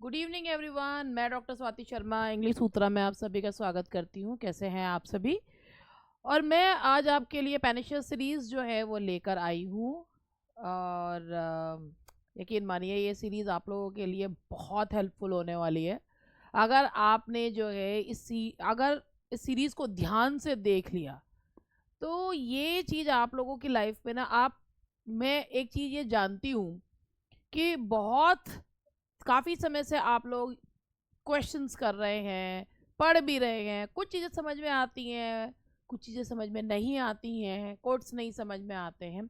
Good evening everyone. मैं doctor Swati Sharma English सूत्रा में आप सभी का स्वागत करती हूँ। कैसे हैं आप सभी? और मैं आज आपके लिए पेनिशियल सीरीज़ जो है वो लेकर आई हूँ। और यकीन मानिए ये सीरीज़ आप लोगों के लिए बहुत हेल्पफुल होने वाली है। अगर आपने जो है अगर इस सीरीज़ को ध्यान से देख लिया तो ये चीज़ आप लोगों की लाइफ में ना आप मैं एक चीज़ ये जानती हूँ कि बहुत काफ़ी समय से आप लोग क्वेश्चंस कर रहे हैं, पढ़ भी रहे हैं, कुछ चीज़ें समझ में आती हैं, कुछ चीज़ें समझ में नहीं आती हैं, कोट्स नहीं समझ में आते हैं।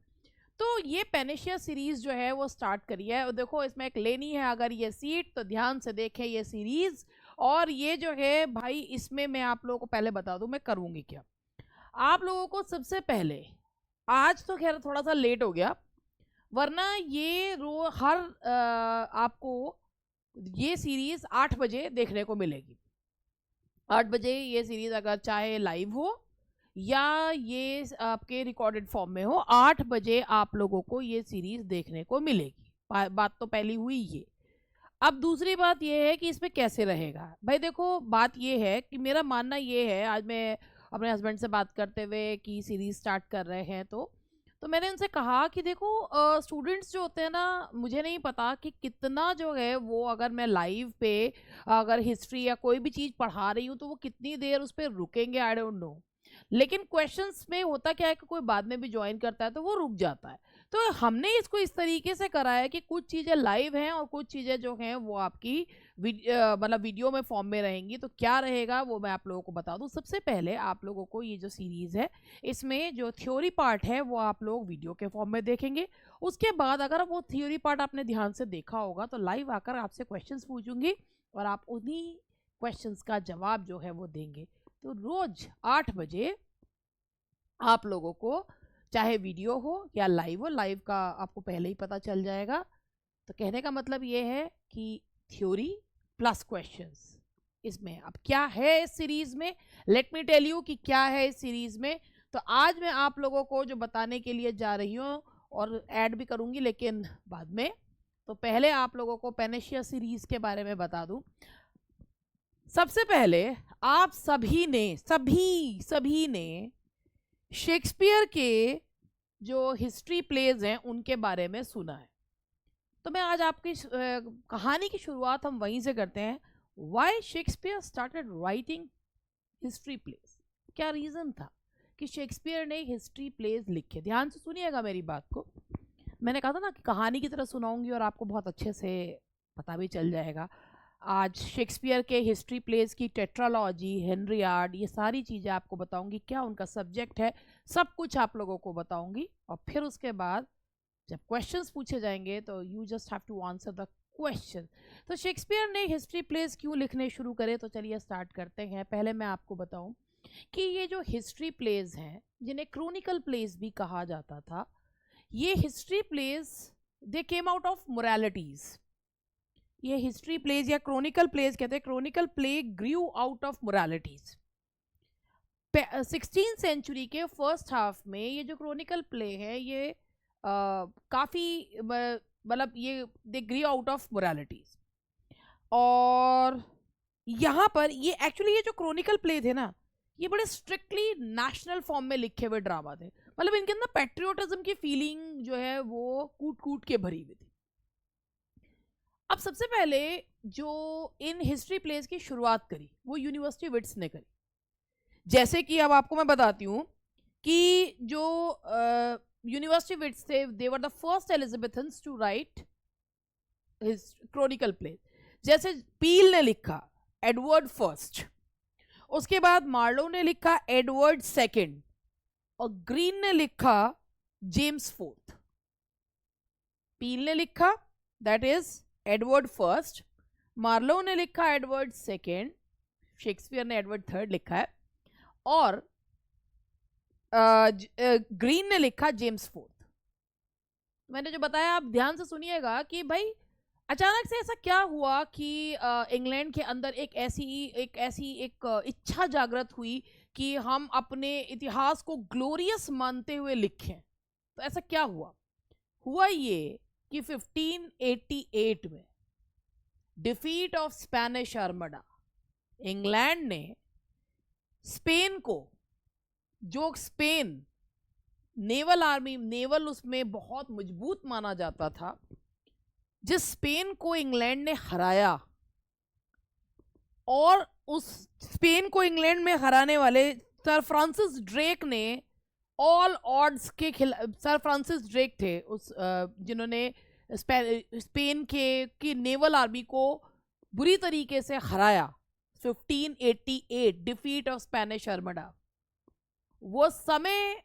तो ये पेनिशिया सीरीज़ जो है वो स्टार्ट करी है और देखो इसमें एक लेनी है अगर ये सीट तो ध्यान से देखें ये सीरीज़। और ये जो है भाई इसमें मैं आप लोगों को पहले बता दूं मैं करूँगी क्या। आप लोगों को सबसे पहले आज तो खैर थोड़ा सा लेट हो गया, वरना ये आपको ये सीरीज 8 बजे देखने को मिलेगी। 8 बजे ये सीरीज अगर चाहे लाइव हो या ये आपके रिकॉर्डेड फॉर्म में हो, 8 बजे आप लोगों को ये सीरीज देखने को मिलेगी। बात तो पहली हुई ये। अब दूसरी बात ये है कि इसमें कैसे रहेगा। भाई देखो बात ये है कि मेरा मानना ये है, आज मैं अपने हस्बैंड से बात करते हुए कि सीरीज स्टार्ट कर रहे हैं तो मैंने उनसे कहा कि देखो स्टूडेंट्स जो होते हैं ना, मुझे नहीं पता कि कितना जो है वो अगर मैं लाइव पे अगर हिस्ट्री या कोई भी चीज़ पढ़ा रही हूँ तो वो कितनी देर उस पर रुकेंगे, आई डोंट नो। लेकिन क्वेश्चंस में होता क्या है कि कोई बाद में भी ज्वाइन करता है तो वो रुक जाता है। तो हमने इसको इस तरीके से करा है कि कुछ चीज़ें लाइव हैं और कुछ चीज़ें जो हैं वो आपकी मतलब वीडियो में फॉर्म में रहेंगी। तो क्या रहेगा वो मैं आप लोगों को बता दूं। सबसे पहले आप लोगों को ये जो सीरीज़ है इसमें जो थ्योरी पार्ट है वो आप लोग वीडियो के फॉर्म में देखेंगे। उसके बाद अगर वो थ्योरी पार्ट आपने ध्यान से देखा होगा तो लाइव आकर आपसे क्वेश्चंस पूछूंगी और आप उन्हीं क्वेश्चंस का जवाब जो है वो देंगे। तो रोज 8 बजे आप लोगों को चाहे वीडियो हो या लाइव हो, लाइव का आपको पहले ही पता चल जाएगा। तो कहने का मतलब ये है कि थ्योरी प्लस क्वेश्चंस इसमें। अब क्या है इस सीरीज में, लेट मी टेल यू कि क्या है इस सीरीज में। तो आज मैं आप लोगों को जो बताने के लिए जा रही हूँ और ऐड भी करूँगी लेकिन बाद में, तो पहले आप लोगों को पेनिशिया सीरीज के बारे में बता दूं। सबसे पहले आप सभी ने शेक्सपियर के जो हिस्ट्री प्लेज हैं उनके बारे में सुना है। तो मैं आज आपकी कहानी की शुरुआत हम वहीं से करते हैं। Why Shakespeare started writing history plays. क्या रीज़न था कि शेक्सपियर ने हिस्ट्री प्लेज लिखे? ध्यान से सुनिएगा मेरी बात को। मैंने कहा था ना कि कहानी की तरह सुनाऊंगी और आपको बहुत अच्छे से पता भी चल जाएगा। आज शेक्सपियर के हिस्ट्री प्लेज की टेट्रालॉजी, हेनरियाड, ये सारी चीज़ें आपको बताऊंगी, क्या उनका सब्जेक्ट है, सब कुछ आप लोगों को बताऊंगी। और फिर उसके बाद जब क्वेश्चंस पूछे जाएंगे तो you just have to answer the question. तो शेक्सपियर ने हिस्ट्री प्लेज क्यों लिखने शुरू करे, तो चलिए स्टार्ट करते हैं। पहले मैं आपको बताऊं कि ये जो हिस्ट्री प्लेज हैं जिन्हें क्रोनिकल प्लेज भी कहा जाता था, ये history plays they came out of moralities. ये हिस्ट्री प्लेज या क्रोनिकल प्लेज कहते हैं, chronicle play grew out of moralities. 16th century के फर्स्ट हाफ में ये जो क्रोनिकल प्ले है ये काफ़ी मतलब ये दे ग्रीव आउट ऑफ मोरालिटीज। और यहाँ पर ये एक्चुअली ये जो क्रोनिकल प्ले थे ना, ये बड़े स्ट्रिक्टली नेशनल फॉर्म में लिखे हुए ड्रामा थे। मतलब इनके अंदर पेट्रियोटिज्म की फीलिंग जो है वो कूट कूट के भरी हुई थी। अब सबसे पहले जो इन हिस्ट्री प्लेस की शुरुआत करी वो यूनिवर्सिटी विट्स ने करी। जैसे कि अब आपको मैं बताती हूँ कि जो यूनिवर्सिटी विट्स थे, they were the first Elizabethans to write his chronicle play. जैसे पील ने लिखा एडवर्ड फर्स्ट, उसके बाद मार्लो ने लिखा एडवर्ड सेकंड, और ग्रीन ने लिखा जेम्स फोर्थ। पील ने लिखा that is Edward first, Marlowe ने लिखा एडवर्ड सेकेंड, शेक्सपियर ने एडवर्ड थर्ड लिखा है, और ग्रीन ने लिखा जेम्स फोर्थ। मैंने जो बताया आप ध्यान से सुनिएगा कि भाई अचानक से ऐसा क्या हुआ कि इंग्लैंड के अंदर एक ऐसी इच्छा जागृत हुई कि हम अपने इतिहास को ग्लोरियस मानते हुए लिखें। तो ऐसा क्या हुआ? हुआ ये कि 1588 में defeat of Spanish armada. England ने स्पेन को, जो स्पेन नेवल आर्मी, नेवल उसमें बहुत मजबूत माना जाता था, जिस स्पेन को इंग्लैंड ने हराया, और उस स्पेन को इंग्लैंड में हराने वाले सर फ्रांसिस ड्रेक ने ऑल ऑड्स के खिलाफ, सर फ्रांसिस ड्रेक थे उस जिन्होंने स्पेन के की नेवल आर्मी को बुरी तरीके से हराया। 1588 डिफीट ऑफ स्पेनिश आर्मडा। वो समय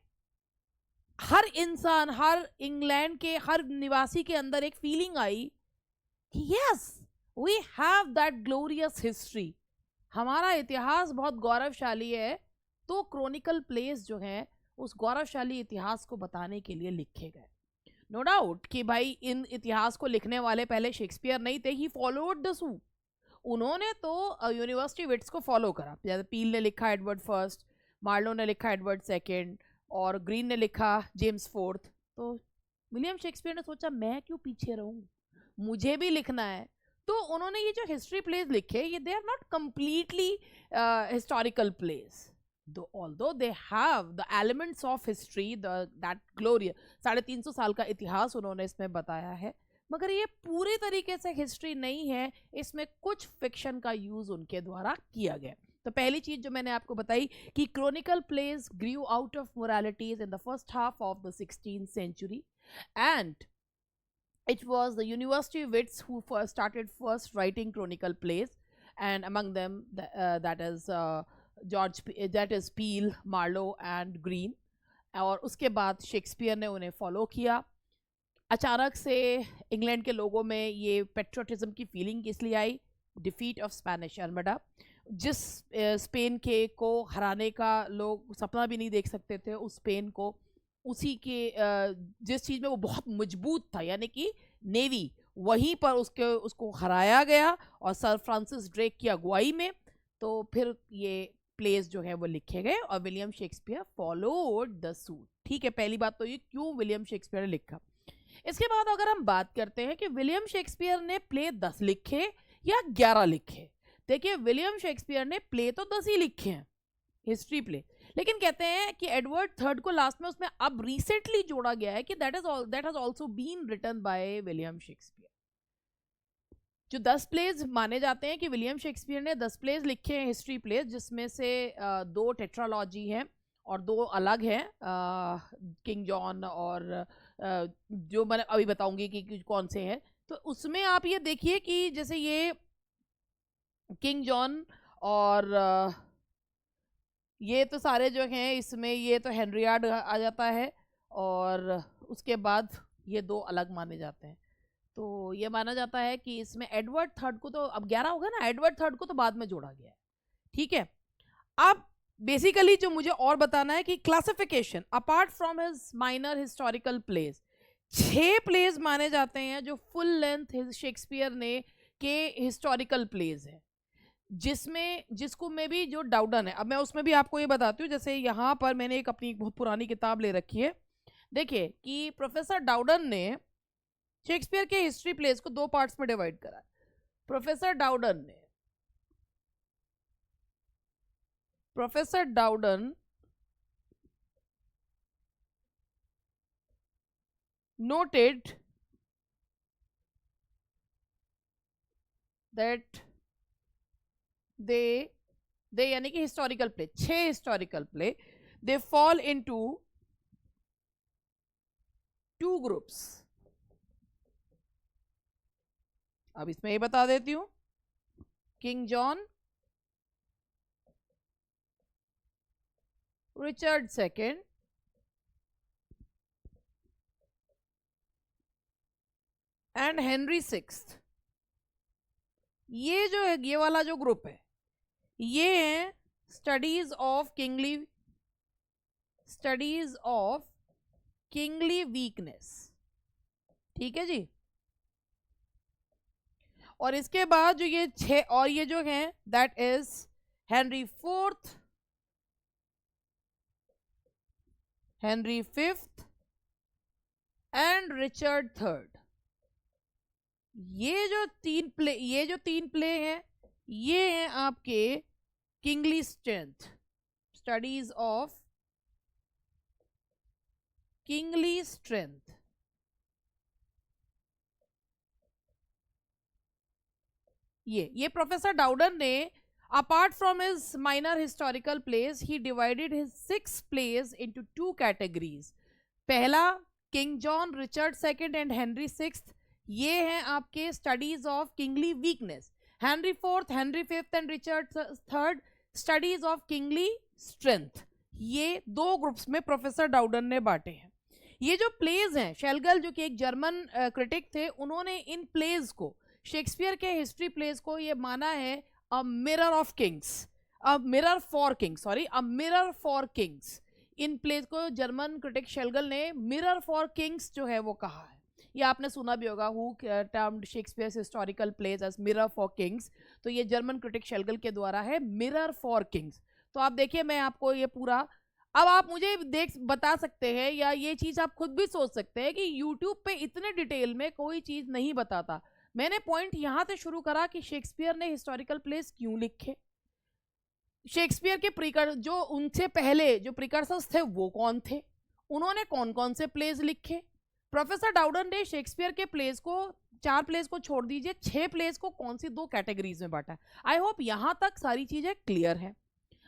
हर इंसान, हर इंग्लैंड के हर निवासी के अंदर एक फीलिंग आई कि yes we have that glorious history, हमारा इतिहास बहुत गौरवशाली है। तो क्रॉनिकल प्लेस जो है उस गौरवशाली इतिहास को बताने के लिए लिखे गए। नो डाउट कि भाई इन इतिहास को लिखने वाले पहले शेक्सपियर नहीं थे, ही फॉलोड द सूट। उन्होंने तो यूनिवर्सिटी विट्स को फॉलो करा, जैसे पील ने लिखा एडवर्ड फर्स्ट, मार्लो ने लिखा एडवर्ड सेकेंड, और ग्रीन ने लिखा जेम्स फोर्थ। तो विलियम शेक्सपियर ने सोचा मैं क्यों पीछे रहूं, मुझे भी लिखना है। तो उन्होंने ये जो हिस्ट्री प्लेस लिखे, ये they are not completely historical plays, although they have the elements of history, that glorious 350 साल का इतिहास उन्होंने इसमें बताया है, मगर ये पूरी तरीके से हिस्ट्री नहीं है, इसमें कुछ फिक्शन का यूज उनके द्वारा किया गया। तो पहली चीज जो मैंने आपको बताई कि chronicle plays grew out of moralities in the first half of the 16th century, and it was the university wits who first writing chronicle plays, and among them that is Peel, Marlowe and Green। और उसके बाद Shakespeare ने उन्हें follow किया। अचानक से England के लोगों में ये पेट्रोटिज्म की फीलिंग इसलिए आई, डिफीट ऑफ स्पेनिश आर्मडा, जिस स्पेन के को हराने का लोग सपना भी नहीं देख सकते थे, उस स्पेन को, उसी के जिस चीज़ में वो बहुत मजबूत था, यानी कि नेवी, वहीं पर उसको हराया गया और सर फ्रांसिस ड्रेक की अगुवाई में। तो फिर ये प्लेस जो है वो लिखे गए और William Shakespeare followed the suit. ठीक है, पहली बात तो ये क्यों विलियम शेक्सपियर ने लिखा। इसके बाद अगर हम बात करते हैं कि विलियम शेक्सपियर ने प्ले 10 लिखे या 11 लिखे, देखिए विलियम शेक्सपियर ने प्ले तो 10 ही लिखे हैं, हिस्ट्री प्ले, लेकिन कहते हैं कि एडवर्ड थर्ड को लास्ट में उसमें अब रिसेंटली जोड़ा गया है कि that has also been written by William Shakespeare. जो 10 प्लेज माने जाते हैं कि विलियम शेक्सपियर ने 10 प्लेज लिखे हैं, हिस्ट्री प्लेज, जिसमें से 2 टेट्रालॉजी हैं और 2 अलग हैं, किंग जॉन और जो मैं अभी बताऊंगी कि कौन से हैं। तो उसमें आप ये देखिए कि जैसे ये किंग जॉन और ये तो सारे जो हैं इसमें, ये तो हेनरियाड आ जाता है, और उसके बाद ये 2 अलग माने जाते हैं। तो ये माना जाता है कि इसमें एडवर्ड थर्ड को तो अब 11 हो गया ना, एडवर्ड थर्ड को तो बाद में जोड़ा गया है। ठीक है, अब बेसिकली जो मुझे और बताना है कि classification apart from his minor historical place, 6 place माने जाते हैं जो फुल लेंथ शेक्सपियर ने के हिस्टोरिकल प्लेस है, जिसको में भी जो डाउडन है। अब मैं उसमें भी आपको ये बताती हूँ, जैसे यहाँ पर मैंने एक अपनी बहुत पुरानी किताब ले रखी है, देखिए कि प्रोफेसर डाउडन ने शेक्सपियर के हिस्ट्री प्लेस को 2 पार्ट्स में डिवाइड करा। प्रोफेसर डाउडन noted that they यानी कि historical play, 6 historical play, they fall into 2 groups. अब इसमें ये बता देती हूं, king John, Richard second and Henry sixth. ये जो है, ये वाला जो ग्रुप है, ये है स्टडीज ऑफ किंगली वीकनेस। ठीक है जी। और इसके बाद जो ये 6 और ये जो है, that is Henry fourth, Henry fifth and Richard third. ये जो तीन प्ले हैं ये हैं आपके kingly strength, studies of kingly strength. ये प्रोफेसर डाउडन ने apart from his minor historical plays he divided his 6 plays into 2 categories। पहला king John, Richard second and Henry sixth, ये हैं आपके studies of kingly weakness. Henry fourth, Henry fifth and Richard third studies of kingly strength. ये दो groups में professor डाउडन ने बांटे हैं। ये जो प्लेज हैं, शेलगल जो कि एक जर्मन क्रिटिक थे, उन्होंने इन प्लेज को, शेक्सपियर के हिस्ट्री प्लेज को ये माना है a mirror of kings, a mirror for kings, sorry a mirror for kings. इन प्लेज को जर्मन क्रिटिक शेलगल ने मिरर फॉर किंग्स जो है वो कहा है। ये आपने सुना भी होगा, who termed Shakespeare's historical plays as mirror for kings. तो ये जर्मन क्रिटिक शेलगल के द्वारा है मिरर फॉर किंग्स। तो आप देखिए, मैं आपको ये पूरा, अब आप मुझे बता सकते हैं या ये चीज़ आप खुद भी सोच सकते हैं कि यूट्यूब पे इतने डिटेल में कोई चीज़ नहीं बताता। मैंने पॉइंट यहाँ से शुरू करा कि शेक्सपियर ने हिस्टोरिकल प्लेस क्यों लिखे, शेक्सपियर के जो उनसे पहले जो प्रिकर्सर्स थे वो कौन थे, उन्होंने कौन कौन से प्लेस लिखे। प्रोफेसर डाउडन ने शेक्सपियर के प्लेस को, 4 प्लेस को छोड़ दीजिए, 6 प्लेस को कौन सी 2 कैटेगरीज में बांटा है। आई होप यहाँ तक सारी चीज़ें क्लियर है।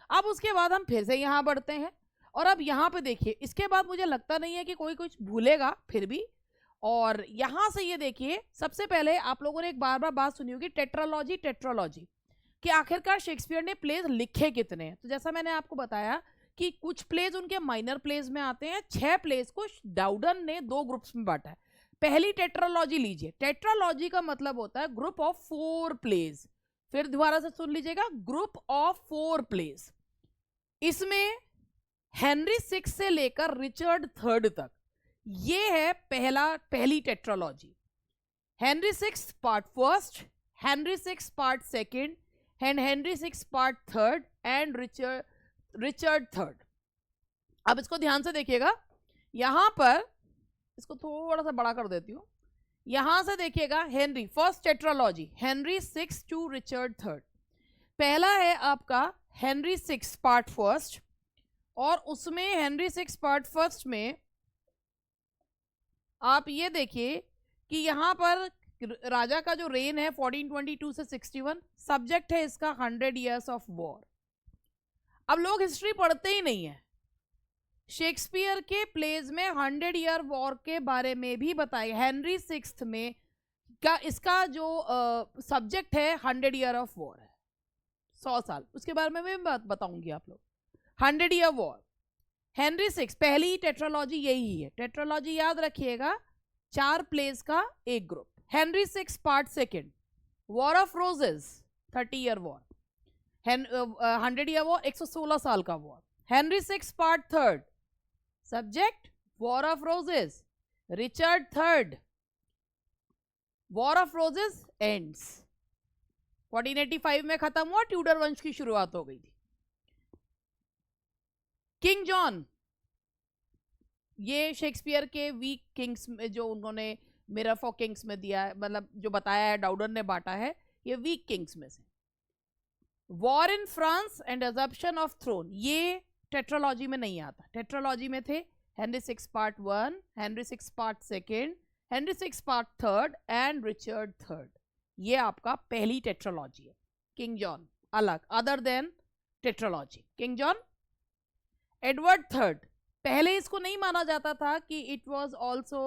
अब उसके बाद हम फिर से यहाँ बढ़ते हैं और अब यहाँ पे देखिए, इसके बाद मुझे लगता नहीं है कि कोई कुछ भूलेगा फिर भी। और यहाँ से ये देखिए, सबसे पहले आप लोगों ने एक बार बात सुनी होगी टेट्रालॉजी कि आखिरकार शेक्सपियर ने प्लेज लिखे कितने हैं। तो जैसा मैंने आपको बताया कि कुछ प्लेज उनके माइनर प्लेज में आते हैं। 6 प्लेज को डाउडन ने 2 ग्रुप्स में बांटा है। पहली टेट्रालॉजी लीजिए, टेट्रालॉजी का मतलब होता है ग्रुप ऑफ 4 प्लेज। फिर दोबारा से सुन लीजिएगा, ग्रुप ऑफ 4 प्लेज। इसमें हेनरी 6 से लेकर रिचर्ड थर्ड तक ये है पहली tetralogy. Henry 6 part first, Henry 6 part second and Henry 6 part third and Richard third. अब इसको ध्यान से देखिएगा, यहां पर इसको थोड़ा सा बड़ा कर देती हूं। यहां से देखिएगा, Henry first tetralogy, Henry 6 to Richard third. पहला है आपका हेनरी 6 पार्ट फर्स्ट, और उसमें हेनरी 6 पार्ट फर्स्ट में आप ये देखिए कि यहाँ पर राजा का जो रेन है 1422 से 61, सब्जेक्ट है इसका 100 इयर्स ऑफ वॉर। अब लोग हिस्ट्री पढ़ते ही नहीं है। शेक्सपियर के प्लेज में 100 ईयर वॉर के बारे में भी बताया। हेनरी 6 में का इसका जो सब्जेक्ट है 100 ईयर ऑफ वॉर है, 100 साल। उसके बारे में मैं बताऊंगी आप लोग। 100 ईयर वॉर, हेनरी 6 पहली टेट्रालॉजी यही है। टेट्रालॉजी याद रखिएगा, 4 प्लेस का एक group. Henry 6 part second, war of roses 30 year war, 100 year war 116 साल का war. Henry 6 part third, subject war of roses. Richard third, war of roses ends, 1485 में खत्म हुआ, ट्यूडर वंश की शुरुआत हो गई थी। किंग जॉन, ये शेक्सपियर के वीक किंग्स में जो उन्होंने मिरर फॉर किंग्स में दिया है, मतलब जो बताया है डाउडन ने बांटा है, ये वीक किंग्स में से। War in France and assumption of throne, ये टेट्रालॉजी में नहीं आता। टेट्रालॉजी में थे Henry 6 part 1, Henry 6 part second, Henry 6 part third and Richard third. ये आपका पहली टेट्रालॉजी है। किंग जॉन अलग, other than tetralogy. King John. Edward third, पहले इसको नहीं माना जाता था कि it was also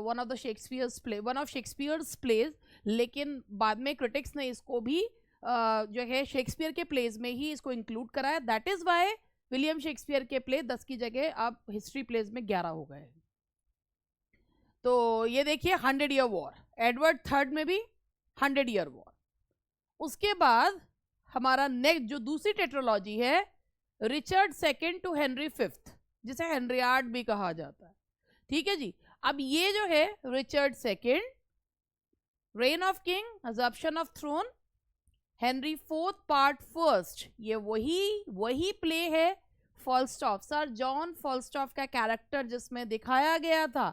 one of Shakespeare's plays, लेकिन बाद में क्रिटिक्स ने इसको भी जो है शेक्सपियर के प्लेज में ही इसको इंक्लूड कराया। That is why William Shakespeare के प्ले 10 की जगह अब हिस्ट्री प्लेज में 11 हो गए। तो ये देखिए 100 ईयर वॉर, एडवर्ड थर्ड में भी 100 ईयर वॉर। उसके बाद हमारा नेक्स्ट जो दूसरी टेट्रोलॉजी है, Richard second to Henry fifth, जिसे हेनरियाड भी कहा जाता है। ठीक है जी। अब ये जो है Richard second, reign of king, assumption of throne, Henry fourth part first, ये वही प्ले है फॉल्स्टॉफ, सर जॉन फॉल्स्टॉफ का कैरेक्टर जिसमें दिखाया गया था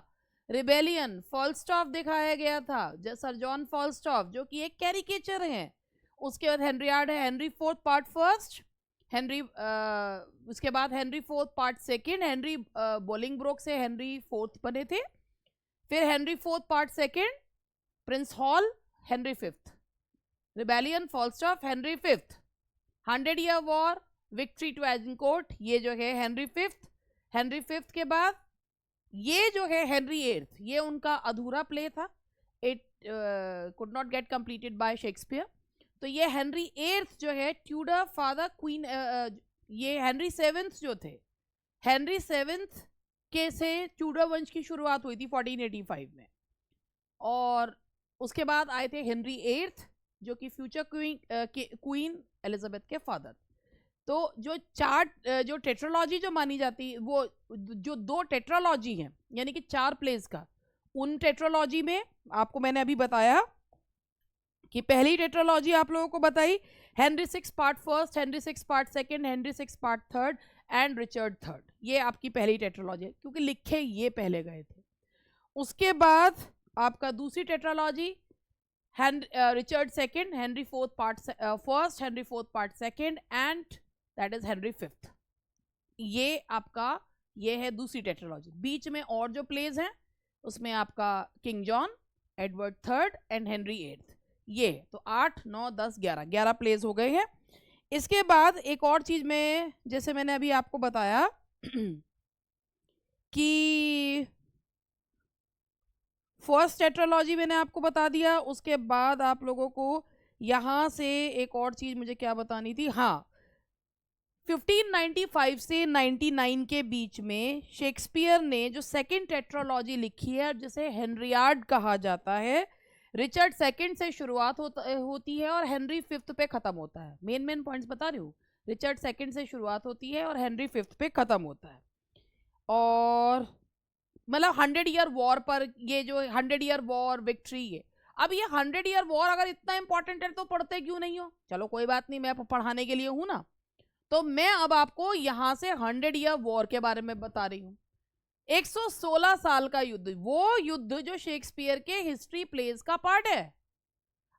रिबेलियन, फॉल्स्टॉफ दिखाया गया था, सर जॉन फॉल्स्टॉफ, जो कि एक कैरिकेचर है। उसके बाद हेनरियाड है, Henry fourth part first, Henry उसके बाद Henry fourth part second, Henry Bolingbroke से हेनरी फोर्थ बने थे। फिर Henry fourth part second, prince Hal, Henry fifth. Rebellion, Falstaff, Henry fifth. 100 year war, victory to Agincourt, ये जो है हेनरी फिफ्थ। हेनरी फिफ्थ के बाद ये जो है हेनरी एट्थ, ये उनका अधूरा प्ले था, it could not gate completed by Shakespeare. तो ये हेनरी एट्थ जो है, ट्यूडर फादर क्वीन, ये हेनरी सेवेंथ जो थे, हेनरी सेवेंथ के से ट्यूडर वंश की शुरुआत हुई थी 1485 में। और उसके बाद आए थे हेनरी एट्थ, जो कि फ्यूचर क्वीन एलिजाबेथ के फादर। तो जो टेट्रोलॉजी जो मानी जाती है, वो जो 2 टेट्रोलॉजी हैं, यानी कि 4 प्लेस का, उन टेट्रोलॉजी में आपको मैंने अभी बताया कि पहली टेट्रोलॉजी आप लोगों को बताई Henry 6 part first, Henry 6 part second, Henry 6 part third and Richard third. ये आपकी पहली टेट्रोलॉजी है, क्योंकि लिखे ये पहले गए थे। उसके बाद आपका दूसरी tetralogy Richard second, Henry fourth part first, Henry fourth part second and that is Henry fifth. ये आपका ये है दूसरी टेट्रोलॉजी। बीच में और जो प्लेस हैं उसमें आपका king John, Edward third and Henry eighth. ये तो 8, 9, 10, 11 प्लेस हो गए हैं। इसके बाद एक और चीज में, जैसे मैंने अभी आपको बताया कि फर्स्ट टेट्रोलॉजी मैंने आपको बता दिया। उसके बाद आप लोगों को यहां से एक और चीज मुझे क्या बतानी थी, हाँ, 1595 से 99 के बीच में शेक्सपियर ने जो सेकंड टेट्रोलॉजी लिखी है, जिसे हेनरियाड कहा जाता है, रिचर्ड सेकंड से शुरुआत होती है और हेनरी फिफ्थ पे खत्म होता है। मेन पॉइंट्स बता रही हूँ, रिचर्ड सेकंड से शुरुआत होती है और हेनरी फिफ्थ पे खत्म होता है। और मतलब 100 ईयर वॉर पर, ये जो 100 ईयर वॉर विक्ट्री है। अब ये 100 ईयर वॉर अगर इतना इंपॉर्टेंट है तो पढ़ते क्यों नहीं हो? चलो कोई बात नहीं, मैं पढ़ाने के लिए हूं ना। तो मैं अब आपको यहां से 100 ईयर वॉर के बारे में बता रही हूं। 116 साल का युद्ध, वो युद्ध जो शेक्सपियर के हिस्ट्री प्लेस का पार्ट है।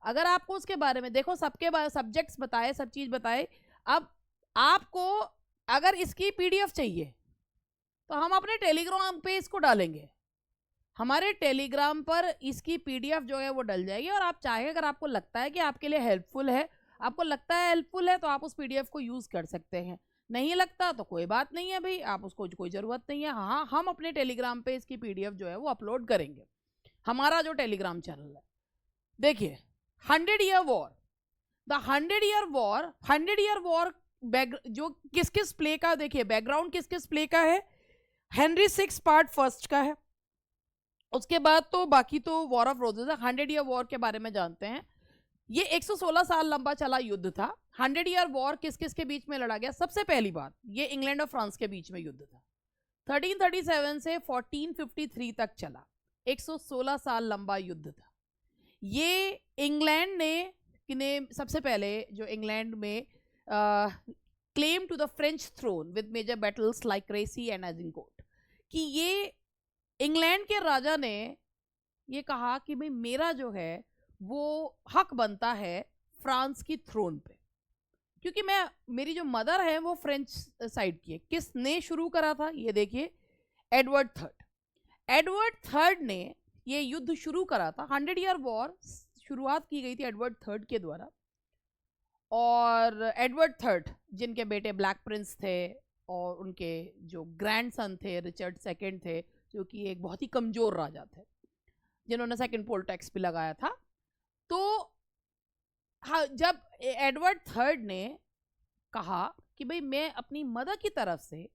अगर आपको उसके बारे में देखो, सबके बारे सब्जेक्ट्स बताए, सब चीज बताए। अब आपको अगर इसकी पीडीएफ चाहिए तो हम अपने टेलीग्राम पे इसको डालेंगे। हमारे टेलीग्राम पर इसकी पीडीएफ जो है वो डल जाएगी। और आप चाहे, अगर आपको लगता है कि आपके लिए हेल्पफुल है, तो आप उस पीडीएफ को यूज कर सकते हैं। नहीं लगता तो कोई बात नहीं है भाई, आप उसको कोई ज़रूरत नहीं है। हाँ, हम अपने टेलीग्राम पे इसकी पीडीएफ जो है वो अपलोड करेंगे, हमारा जो टेलीग्राम चैनल है। देखिए 100 year war, the 100 year war जो किस किस प्ले का, देखिए बैकग्राउंड किस किस प्ले का है। हेनरी 6 पार्ट फर्स्ट का है। उसके बाद तो बाकी तो वॉर ऑफ रोजेस है। 100 ईयर वॉर के बारे में जानते हैं। ये 116 साल लंबा चला युद्ध था। 100 ईयर वॉर किस किस के बीच में लड़ा गया? सबसे पहली बात, ये इंग्लैंड और फ्रांस के बीच में युद्ध था। 1337 से 1453 तक चला। 116 साल लंबा युद्ध था। ये इंग्लैंड ने सबसे पहले, जो इंग्लैंड में claim to the French throne with major battles like Crecy and Agincourt, कि ये इंग्लैंड के राजा ने ये कहा कि भाई मेरा जो है वो हक बनता है फ्रांस की थ्रोन पे, क्योंकि मेरी जो मदर है वो फ्रेंच साइड की है। किसने शुरू करा था? ये देखिए, एडवर्ड थर्ड ने ये युद्ध शुरू करा था। 100 ईयर वॉर शुरुआत की गई थी एडवर्ड थर्ड के द्वारा। और एडवर्ड थर्ड, जिनके बेटे ब्लैक प्रिंस थे और उनके जो ग्रैंडसन थे रिचर्ड सेकंड थे, जो कि एक बहुत ही कमजोर राजा थे, जिन्होंने सेकंड पोल टैक्स भी लगाया था। तो हाँ, जब एडवर्ड थर्ड ने कहा कि भाई मैं अपनी मदर की तरफ से,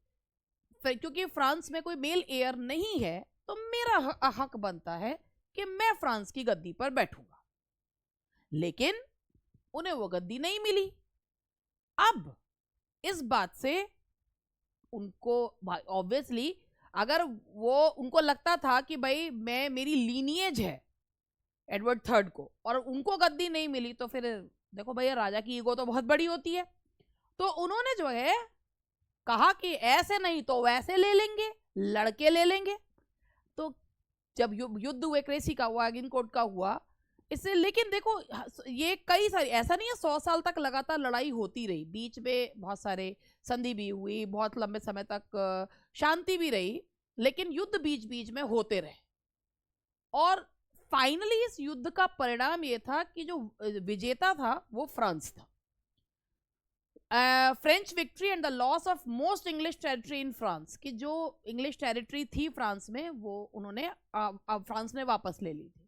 क्योंकि फ्रांस में कोई मेल एयर नहीं है, तो मेरा हक बनता है कि मैं फ्रांस की गद्दी पर बैठूंगा। लेकिन उन्हें वो गद्दी नहीं मिली। अब इस बात से उनको ऑब्वियसली, अगर वो उनको लगता था कि भाई मेरी लीनिएज है एडवर्ड थर्ड को, और उनको गद्दी नहीं मिली, तो फिर देखो भैया, राजा की ईगो तो बहुत बड़ी होती है। तो उन्होंने जो है कहा कि ऐसे नहीं तो वैसे ले लेंगे, लड़के ले लेंगे। तो जब युद्ध हुए क्रेसी का हुआ, एगिनकोर्ट का हुआ, इससे। लेकिन देखो ये कई सारी, ऐसा नहीं है 100 साल तक लगातार लड़ाई होती रही, बीच में बहुत सारे संधि भी हुई, बहुत लंबे समय तक शांति भी रही, लेकिन युद्ध बीच बीच में होते रहे। और फाइनली इस युद्ध का परिणाम ये था कि जो विजेता था वो फ्रांस था। French victory and the loss of most English territory in France, कि जो इंग्लिश टेरिटरी थी फ्रांस में वो उन्होंने फ्रांस ने वापस ले ली थी।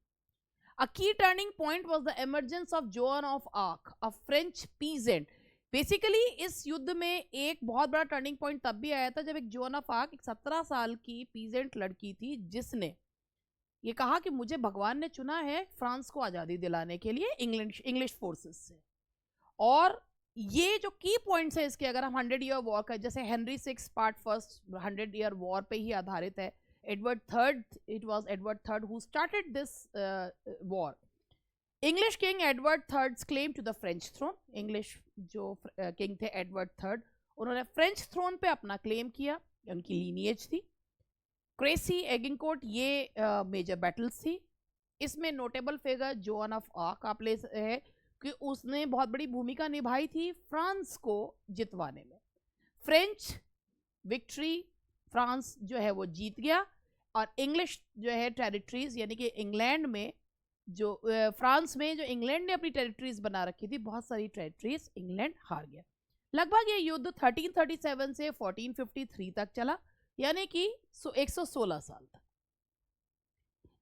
A key turning point was the emergence of Joan of Arc, a French peasant. Basically इस युद्ध में एक बहुत बड़ा टर्निंग पॉइंट तब भी आया था जब एक जोन ऑफ आर्क, एक 17 साल की पीजेंट लड़की थी, जिसने ये कहा कि मुझे भगवान ने चुना है फ्रांस को आज़ादी दिलाने के लिए इंग्लिश फोर्सेस से। और ये जो की पॉइंट्स है इसके, अगर हम 100 ईयर वॉर का, जैसे Henry 6 part first 100 year war पे ही आधारित है। Edward III, it was Edward III who started this war. English King Edward III's claim to the French throne. English जो किंग थे एडवर्ड थर्ड, उन्होंने फ्रेंच थ्रोन पे अपना क्लेम किया, उनकी लीनिएज थी। क्रेसी, एगिनकोर्ट, ये मेजर बैटल्स थी। इसमें notable figure zone of arc आप ले है कि उसने बहुत बड़ी भूमिका निभाई थी फ्रांस को जितवाने में। फ्रेंच विक्ट्री, फ्रांस जो है वो जीत गया, और इंग्लिश जो है टेरिटरीज, यानी कि इंग्लैंड में जो फ्रांस में जो इंग्लैंड ने अपनी टेरिटरीज बना रखी थी, बहुत सारी टेरिटरीज इंग्लैंड हार गया। लगभग ये युद्ध 1337 से 1453 तक चला, यानी कि 116 साल तक।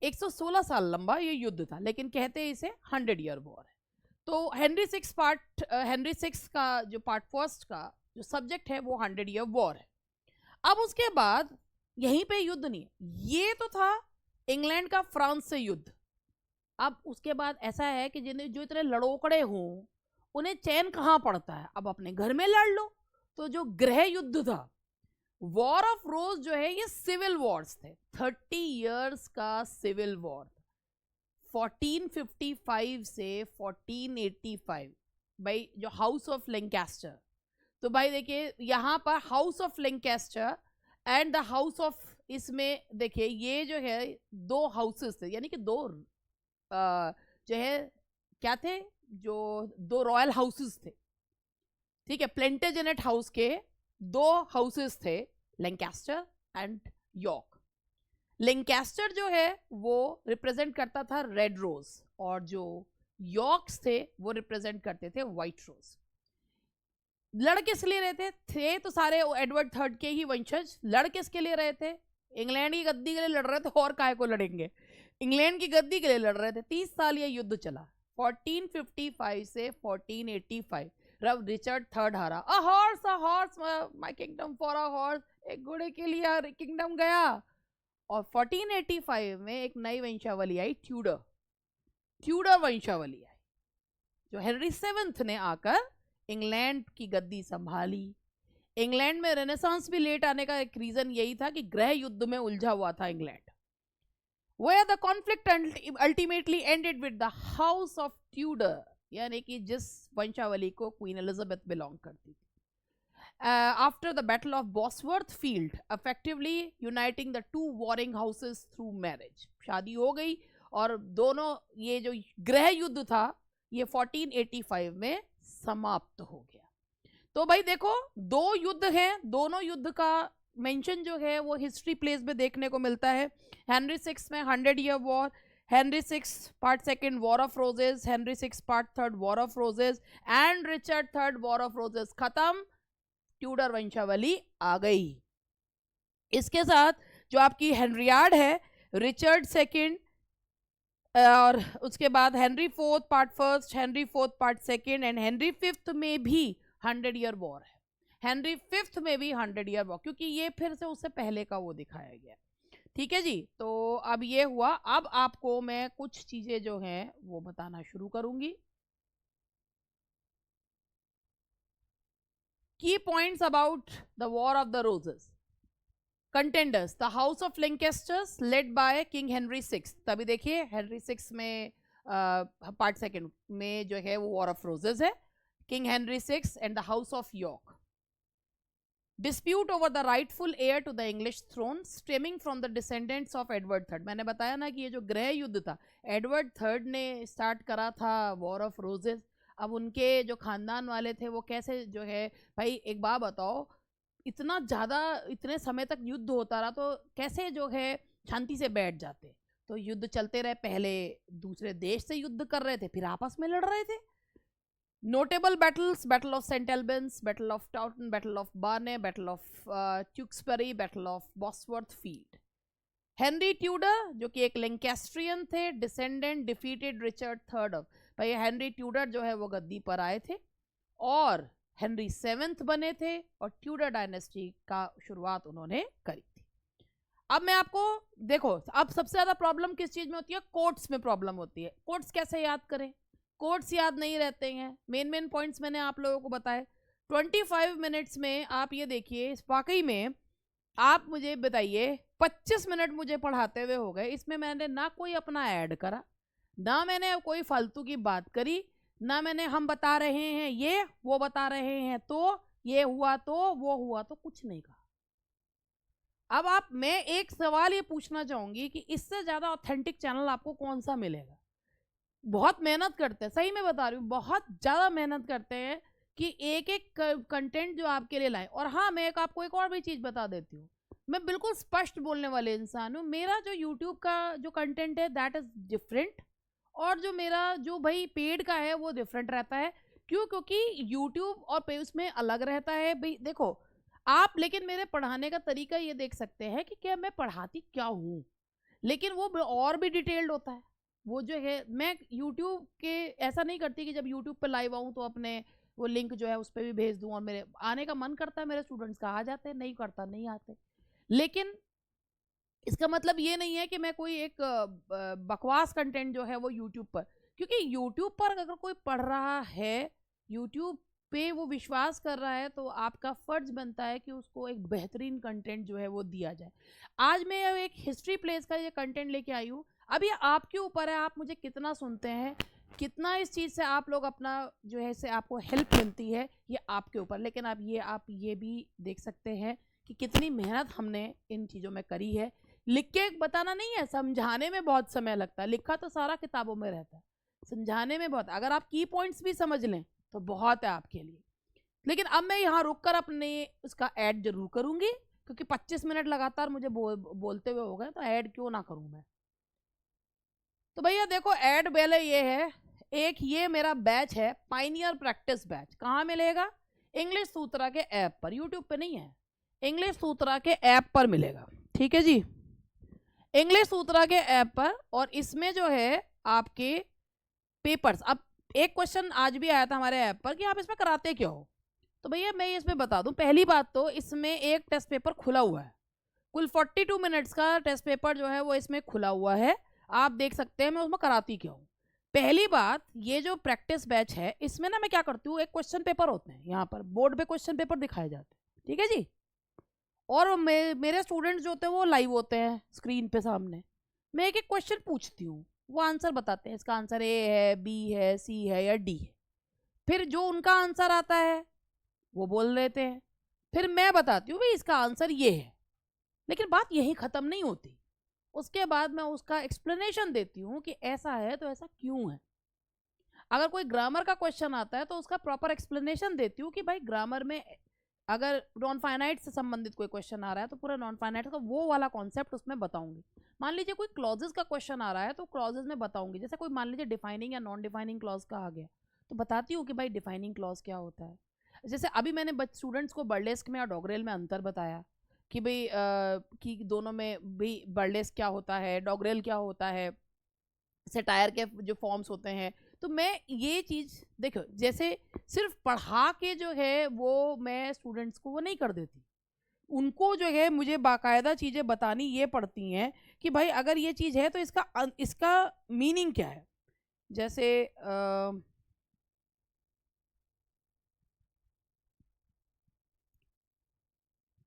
116 साल लंबा ये युद्ध था, लेकिन कहते हैं इसे 100 ईयर वॉर है। तो हेनरी सिक्स का जो पार्ट फर्स्ट का जो सब्जेक्ट है वो 100 ईयर वॉर है। अब उसके बाद यहीं पे युद्ध नहीं, ये तो था इंग्लैंड का फ्रांस से युद्ध। अब उसके बाद ऐसा है कि जिन्हें जो इतने लड़ोकड़े हों उन्हें चैन कहाँ पड़ता है, अब अपने घर में लड़ लो। तो जो गृह युद्ध था, वॉर ऑफ रोज जो है, ये सिविल वॉर्स थे, 30 इयर्स का सिविल वॉर, 1455 से 1485। भाई जो हाउस ऑफ लैंकास्टर, तो भाई देखिए यहाँ पर house of Lancaster and the house of, इसमें देखिए ये जो है दो हाउसेस थे, यानी कि दो जो है क्या थे, जो दो रॉयल हाउसेस थे, ठीक है। प्लेंटेजेनेट हाउस के दो हाउसेस थे, लैंकास्टर एंड यॉर्क। लैंकास्टर जो है वो रिप्रेजेंट करता था रेड रोज, और जो यॉर्क्स थे वो रिप्रेजेंट करते थे व्हाइट रोज। लड़ किस लिए रहे थे तो सारे एडवर्ड थर्ड के ही वंशज। लड़ किसके लिए रहे थे? इंग्लैंड की गद्दी के लिए लड़ रहे थे, और काहे को लड़ेंगे, इंग्लैंड की गद्दी के लिए लड़ रहे थे। 30 साल ये युद्ध चला, 1455 से 1485। रब रिचर्ड थर्ड हारा। A horse my kingdom for a horse, एक घोड़े के लिए किंगडम गया। और 1485 में एक नई वंशावली आई, ट्यूडर वंशावली आई, जो हेनरी 7 ने आकर इंग्लैंड की गद्दी संभाली। इंग्लैंड में रेनेसांस भी लेट आने का एक रीजन यही था कि गृह युद्ध में उलझा हुआ था England. Where the conflict ultimately ended with the House of Tudor, यानी कि जिस वंशावली को क्वीन एलिजाबेथ बिलोंग करती थी। After the Battle of Bosworth Field, effectively uniting the two warring houses through marriage, शादी हो गई और दोनों, ये जो गृह युद्ध था ये 1485 में समाप्त हो गया। तो भाई देखो, दो युद्ध हैं, दोनों युद्ध का मेंशन जो है वो हिस्ट्री प्लेस में देखने को मिलता है। हेनरी 6 में 100 year war, Henry 6 part second war of roses, Henry 6 part third war of roses and Richard third war of roses खत्म, ट्यूडर वंशावली आ गई। इसके साथ जो आपकी हेनरियाड है, रिचर्ड सेकंड, और उसके बाद Henry 4 part first, Henry 4 part second and Henry 5 में भी 100 ईयर वॉर है। हेनरी 5 में भी 100 ईयर वॉर, क्योंकि ये फिर से उससे पहले का वो दिखाया गया। ठीक है जी, तो अब ये हुआ। अब आपको मैं कुछ चीजें जो हैं वो बताना शुरू करूंगी। की points about the war of the roses. Contenders, the house of लैंकेस्टर्स led by king Henry 6। तभी देखिए हेनरी 6 में पार्ट सेकंड में जो है वो वॉर ऑफ रोजेस है। King Henry 6 and the house of York. Dispute over the rightful heir to the English throne stemming from the descendants of Edward third. मैंने बताया ना कि ये जो गृह युद्ध था, एडवर्ड थर्ड ने स्टार्ट करा था, वॉर ऑफ रोजेस। अब उनके जो खानदान वाले थे वो कैसे जो है, भाई एक बात बताओ, इतना ज़्यादा इतने समय तक युद्ध होता रहा तो कैसे जो है शांति से बैठ जाते। तो युद्ध चलते रहे, पहले दूसरे देश से युद्ध कर रहे थे, फिर आपस में लड़ रहे थे। Notable battles, battle of Saint Albans, battle of Towton, battle of Barnet, battle of Tewkesbury, battle of Bosworth field. Henry Tudor जो कि एक लैंकेस्ट्रियन थे, descendant, defeated Richard third of. भाई हेनरी ट्यूडर जो है वो गद्दी पर आए थे और हेनरी सेवेंथ बने थे और ट्यूडर डायनेस्टी का शुरुआत उन्होंने करी थी। अब मैं आपको देखो, अब सबसे ज्यादा प्रॉब्लम किस चीज में होती है? कोट्स में प्रॉब्लम होती है। कोट्स कैसे याद करें? कोट्स याद नहीं रहते हैं। मेन पॉइंट्स मैंने आप लोगों को बताए। 25 मिनट्स में आप ये देखिए, वाकई में आप मुझे बताइए, 25 मिनट मुझे पढ़ाते हुए हो गए, इसमें मैंने ना कोई अपना ऐड करा, ना मैंने कोई फालतू की बात करी, ना मैंने हम बता रहे हैं ये, वो बता रहे हैं तो, ये हुआ तो, वो हुआ तो, कुछ नहीं कहा। अब मैं एक सवाल ये पूछना चाहूंगी कि इससे ज्यादा ऑथेंटिक चैनल आपको कौन सा मिलेगा? बहुत मेहनत करते हैं, सही में बता रही हूँ, बहुत ज्यादा मेहनत करते हैं कि एक एक कंटेंट जो आपके लिए लाए। और हाँ, मैं आपको एक और भी चीज बता देती हूँ, मैं बिल्कुल स्पष्ट बोलने वाले इंसान हूँ। मेरा जो यूट्यूब का जो कंटेंट है दैट इज डिफरेंट, और जो मेरा जो भाई पेड का है वो डिफरेंट रहता है। क्यों? क्योंकि यूट्यूब और पे उसमें अलग रहता है। भाई देखो आप, लेकिन मेरे पढ़ाने का तरीका ये देख सकते हैं कि क्या मैं पढ़ाती क्या हूँ, लेकिन वो और भी डिटेल्ड होता है। वो जो है, मैं यूट्यूब के ऐसा नहीं करती कि जब यूट्यूब पे लाइव आऊँ तो अपने वो लिंक जो है उस पर भी भेज दूँ, और मेरे आने का मन करता है मेरे स्टूडेंट्स का आ जाते हैं, नहीं करता नहीं आते। लेकिन इसका मतलब ये नहीं है कि मैं कोई एक बकवास कंटेंट जो है वो यूट्यूब पर, क्योंकि यूट्यूब पर अगर कोई पढ़ रहा है, यूट्यूब पे वो विश्वास कर रहा है, तो आपका फर्ज बनता है कि उसको एक बेहतरीन कंटेंट जो है वो दिया जाए। आज मैं एक हिस्ट्री प्लेस का ये कंटेंट लेके आई हूँ। अब ये आपके ऊपर है, आप मुझे कितना सुनते हैं, कितना इस चीज़ से आप लोग अपना जो है से आपको हेल्प मिलती है, ये आपके ऊपर। लेकिन आप ये भी देख सकते हैं कि कितनी मेहनत हमने इन चीज़ों में करी है। लिख के बताना नहीं है, समझाने में बहुत समय लगता है। लिखा तो सारा किताबों में रहता है, समझाने में बहुत, अगर आप की पॉइंट्स भी समझ लें तो बहुत है आपके लिए। लेकिन अब मैं यहाँ रुककर अपने उसका ऐड जरूर करूंगी, क्योंकि 25 मिनट लगातार मुझे बोलते हुए हो गए, तो ऐड क्यों ना करूं मैं। तो भैया देखो, ऐड पहले ये है, एक ये मेरा बैच है पाइनियर प्रैक्टिस बैच। कहाँ मिलेगा? इंग्लिश सूत्रा के ऐप पर, यूट्यूब पे नहीं है, इंग्लिश सूत्रा के ऐप पर मिलेगा। ठीक है जी, इंग्लिश सूत्रा के ऐप पर। और इसमें जो है आपके पेपर्स, अब एक क्वेश्चन आज भी आया था हमारे ऐप पर कि आप इसमें कराते क्यों हो, तो भैया मैं इसमें बता दूं। पहली बात तो इसमें एक टेस्ट पेपर खुला हुआ है, कुल 42 मिनट्स का टेस्ट पेपर जो है वो इसमें खुला हुआ है, आप देख सकते हैं मैं उसमें कराती क्यों हूँ। पहली बात, ये जो प्रैक्टिस बैच है इसमें ना मैं क्या करती हूँ, एक क्वेश्चन पेपर होते हैं यहाँ पर, बोर्ड पे क्वेश्चन पेपर दिखाए जाते हैं, ठीक है जी। और मेरे स्टूडेंट्स जो होते हैं वो लाइव होते हैं स्क्रीन पे सामने, मैं एक एक क्वेश्चन पूछती हूँ, वो आंसर बताते हैं, इसका आंसर ए है, बी है, सी है या डी है। फिर जो उनका आंसर आता है वो बोल देते हैं, फिर मैं बताती हूँ भाई इसका आंसर ये है। लेकिन बात यही ख़त्म नहीं होती, उसके बाद मैं उसका एक्सप्लेनेशन देती हूँ कि ऐसा है तो ऐसा क्यों है। अगर कोई ग्रामर का क्वेश्चन आता है तो उसका प्रॉपर एक्सप्लेनेशन देती हूँ कि भाई ग्रामर में अगर नॉन फाइनाइट से संबंधित कोई क्वेश्चन आ रहा है तो पूरा नॉन फाइनाइट का वो वाला कॉन्सेप्ट उसमें बताऊंगी। मान लीजिए कोई क्लॉजेस का क्वेश्चन आ रहा है तो क्लॉजेस में बताऊंगी, जैसे कोई मान लीजिए डिफाइनिंग या नॉन डिफाइनिंग क्लॉज का आ गया तो बताती हूँ कि भाई डिफाइनिंग क्लॉज क्या होता है। जैसे अभी मैंने स्टूडेंट्स को बर्लेस्क में और डॉगरेल में अंतर बताया कि भाई कि दोनों में भी बर्लेस्क क्या होता है, डॉगरेल क्या होता है, सेटायर के जो फॉर्म्स होते हैं। तो मैं ये चीज़ देखो, जैसे सिर्फ पढ़ा के जो है वो मैं स्टूडेंट्स को वो नहीं कर देती, उनको जो है मुझे बाकायदा चीज़ें बतानी ये पड़ती हैं कि भाई अगर ये चीज़ है तो इसका मीनिंग क्या है। जैसे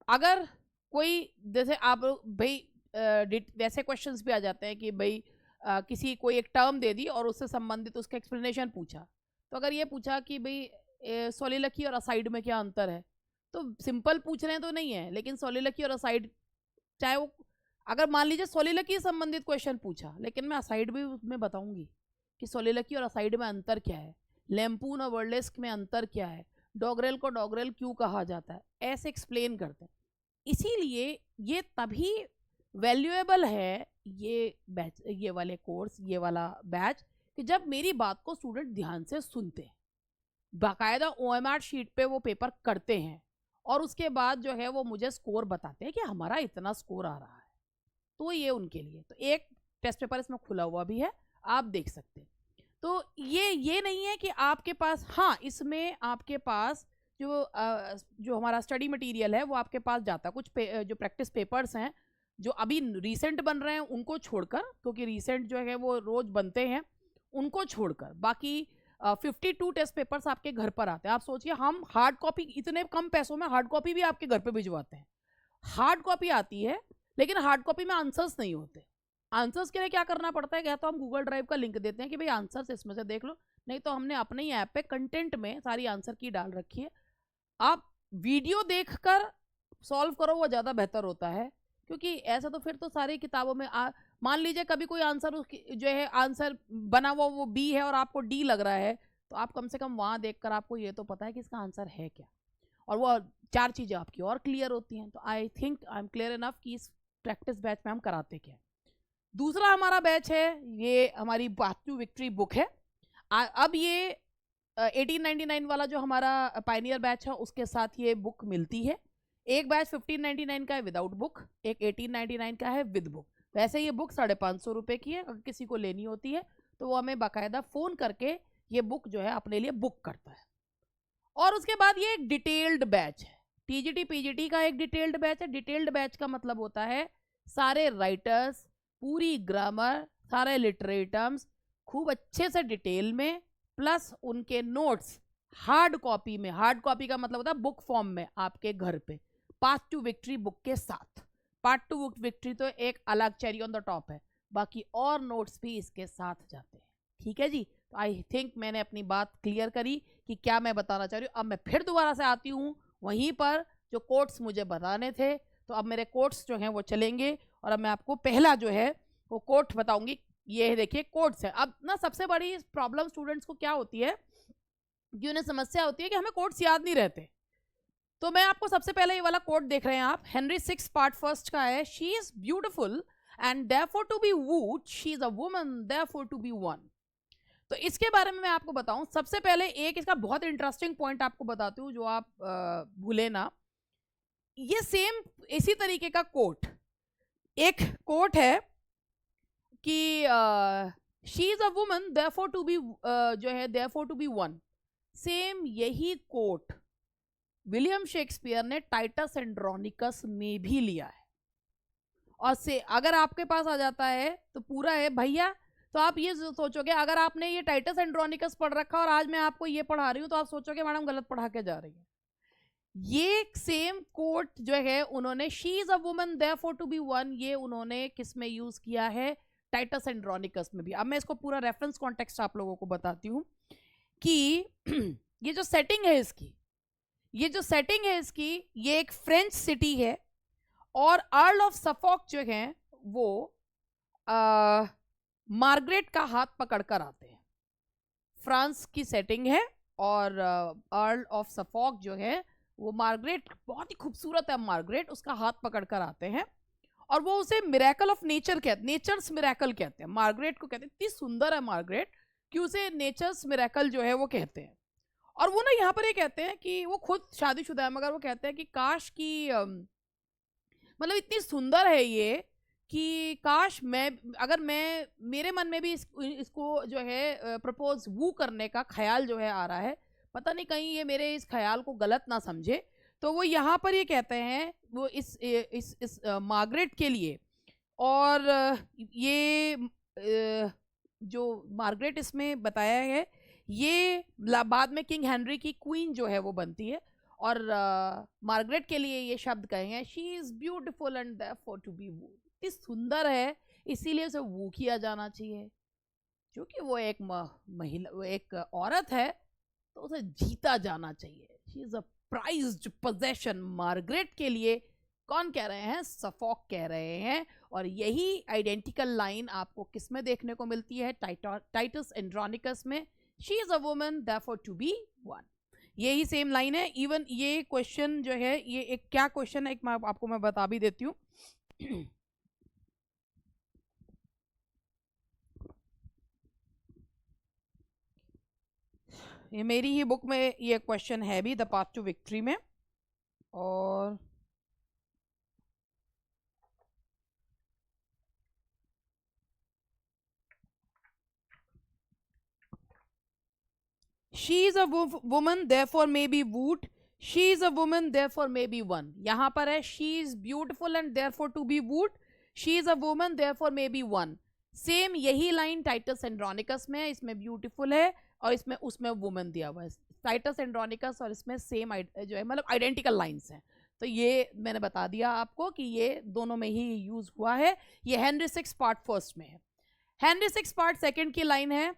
अगर कोई, जैसे आप भाई वैसे क्वेश्चंस भी आ जाते हैं कि भाई किसी कोई एक टर्म दे दी और उससे संबंधित उसका एक्सप्लेनेशन पूछा। तो अगर ये पूछा कि भाई सोलिलकी और असाइड में क्या अंतर है, तो सिंपल पूछ रहे हैं तो नहीं है, लेकिन सोलिलोक्वी और असाइड, चाहे वो अगर मान लीजिए सोलिलोक्वी से संबंधित क्वेश्चन पूछा, लेकिन मैं असाइड भी उसमें बताऊंगी कि सोलिलोक्वी और असाइड में अंतर क्या है, लैम्पून और बर्लेस्क में अंतर क्या है, डॉगरेल को डॉगरेल क्यों कहा जाता है, ऐसे एक्सप्लेन करते हैं। इसीलिए ये तभी वैल्यूएबल है ये बैच, ये वाले कोर्स, ये वाला बैच, कि जब मेरी बात को स्टूडेंट ध्यान से सुनते हैं, बाकायदा OMR शीट पे वो पेपर करते हैं, और उसके बाद जो है वो मुझे स्कोर बताते हैं कि हमारा इतना स्कोर आ रहा है। तो ये उनके लिए, तो एक टेस्ट पेपर इसमें खुला हुआ भी है, आप देख सकते हैं। तो ये नहीं है कि आपके पास, हाँ इसमें आपके पास जो हमारा स्टडी मटेरियल है वो आपके पास जाता है, कुछ जो प्रैक्टिस पेपर्स हैं जो अभी रिसेंट बन रहे हैं उनको छोड़कर, क्योंकि रिसेंट जो है वो रोज बनते हैं, उनको छोड़कर बाकी 52 टेस्ट पेपर्स आपके घर पर आते हैं। आप सोचिए, हम हार्ड कॉपी, इतने कम पैसों में हार्ड कॉपी भी आपके घर पे भिजवाते हैं। हार्ड कॉपी आती है, लेकिन हार्ड कॉपी में आंसर्स नहीं होते। आंसर्स के लिए क्या करना पड़ता है, क्या तो हम गूगल ड्राइव का लिंक देते हैं कि भाई आंसर्स इसमें से देख लो, नहीं तो हमने अपने ही ऐप पे कंटेंट में सारी आंसर की डाल रखी है। आप वीडियो देखकर सॉल्व करो, वो ज़्यादा बेहतर होता है, क्योंकि ऐसा तो फिर तो सारी किताबों में मान लीजिए कभी कोई आंसर जो है आंसर बना हुआ वो बी है और आपको डी लग रहा है, तो आप कम से कम वहाँ देखकर आपको ये तो पता है कि इसका आंसर है क्या, और वो 4 चीज़ें आपकी और क्लियर होती हैं। तो I think I am clear enough कि इस प्रैक्टिस बैच में हम कराते क्या। दूसरा हमारा बैच है, ये हमारी पाथ टू विक्ट्री बुक है। अब ये 1899 वाला जो हमारा पायनियर बैच है उसके साथ ये बुक मिलती है। एक बैच 1599 का है विदाउट बुक, एक 1899 का है विद बुक। वैसे ये बुक 550 रुपये की है, अगर किसी को लेनी होती है तो वो हमें बाकायदा फ़ोन करके ये बुक जो है अपने लिए बुक करता है। और उसके बाद ये एक डिटेल्ड बैच है, TGT PGT का एक डिटेल्ड बैच है। डिटेल्ड बैच का मतलब होता है सारे राइटर्स, पूरी ग्रामर, सारे लिटरेरी टर्म्स खूब अच्छे से डिटेल में, प्लस उनके नोट्स हार्ड कॉपी में। हार्ड कॉपी का मतलब होता है बुक फॉर्म में आपके घर पे, पाथ टू विक्ट्री बुक के साथ। पाथ टू विक्ट्री तो एक अलग चेरी ऑन द टॉप है, बाकी और नोट्स भी इसके साथ जाते हैं। ठीक है जी, तो आई थिंक मैंने अपनी बात क्लियर करी कि क्या मैं बताना चाह रही हूँ। अब मैं फिर दोबारा से आती हूँ वहीं पर जो कोट्स मुझे बताने थे, तो अब मेरे कोट्स जो हैं वो चलेंगे, और अब मैं आपको पहला जो है वो कोट बताऊंगी। ये देखिए कोट्स है। अब ना सबसे बड़ी प्रॉब्लम स्टूडेंट्स को क्या होती है कि उन्हें समस्या होती है कि हमें कोट्स याद नहीं रहते। तो मैं आपको सबसे पहले ये वाला कोट देख रहे हैं आप, हेनरी 6 पार्ट फर्स्ट का है। She is beautiful and therefore to be wooed, she is a woman therefore to be won. तो इसके बारे में मैं आपको बताऊं, सबसे पहले एक इसका बहुत इंटरेस्टिंग पॉइंट आपको बताती हूँ जो आप भूले ना। ये सेम इसी तरीके का कोट, एक कोट है कि she is a woman therefore to be, जो है therefore to be won. Same यही कोट विलियम शेक्सपियर ने टाइटस एंड्रोनिकस में भी लिया है। और से अगर आपके पास आ जाता है तो पूरा है भैया। तो आप ये सोचोगे, अगर आपने ये टाइटस एंड्रोनिकस पढ़ रखा और आज मैं आपको ये पढ़ा रही हूँ, तो आप सोचोगे मैडम गलत पढ़ा के जा रही है। ये सेम कोट जो है उन्होंने, she is a woman therefore to be won, ये उन्होंने किस में यूज किया है, टाइटस एंड्रोनिकस में भी। अब मैं इसको पूरा रेफरेंस कॉन्टेक्स्ट आप लोगों को बताती हूँ कि ये जो सेटिंग है इसकी, ये एक फ्रेंच सिटी है, और अर्ल ऑफ सफॉक जो है वो मार्गरेट का हाथ पकड़कर आते हैं। फ्रांस की सेटिंग है, और अर्ल ऑफ सफॉक जो है वो मार्गरेट, बहुत ही खूबसूरत है मार्गरेट, उसका हाथ पकड़कर आते हैं, और वो उसे मिरेकल ऑफ नेचर कहते, नेचर्स मिरेकल कहते हैं। मार्गरेट को कहते हैं, इतनी सुंदर है मार्गरेट कि उसे नेचर्स मिरेकल जो है वो कहते हैं। और वो ना यहाँ पर ये कहते हैं कि वो खुद शादीशुदा है, मगर वो कहते हैं कि काश की मतलब इतनी सुंदर है ये कि काश अगर मैं मेरे मन में भी इसको जो है प्रपोज वू करने का ख्याल जो है आ रहा है, पता नहीं कहीं ये मेरे इस ख्याल को गलत ना समझे। तो वो यहाँ पर ये कहते हैं वो इस मार्गरेट के लिए, और ये जो मार्गरेट इसमें बताया है, ये बाद में किंग हेनरी की क्वीन जो है वो बनती है, और मार्गरेट के लिए ये शब्द कहे हैं, she is beautiful and therefore to be wooed. इतनी सुंदर है इसीलिए उसे वू किया जाना चाहिए, क्योंकि वो एक महिला, वो एक औरत है, तो उसे जीता जाना चाहिए। She is a prized possession Margaret के लिए कौन कह रहे हैं? सफोक कह रहे हैं। और यही आइडेंटिकल लाइन आपको किस में देखने को मिलती है? टाइटस एंड्रोनिकस में, she is a woman therefore to be won. यही सेम लाइन है। इवन ये क्वेश्चन जो है, ये एक क्या क्वेश्चन है, एक आपको मैं बता भी देती हूँ। ये मेरी ही बुक में ये क्वेश्चन है भी, द पाथ टू विक्ट्री में। और she is a woman therefore may be wooed, she is a woman therefore may be won। यहां पर है she is beautiful and therefore to be wooed, she is a woman therefore may be won। Same यही line Titus Andronicus में है, इसमें beautiful है और इसमें उसमें वुमन दिया हुआ है। टाइटस एंड्रोनिकस और इसमें सेम जो है, मतलब आइडेंटिकल लाइंस हैं। तो ये मैंने बता दिया आपको कि ये दोनों में ही यूज हुआ है। ये हेनरी सिक्स पार्ट फर्स्ट में है। हेनरी सिक्स पार्ट सेकंड की लाइन है,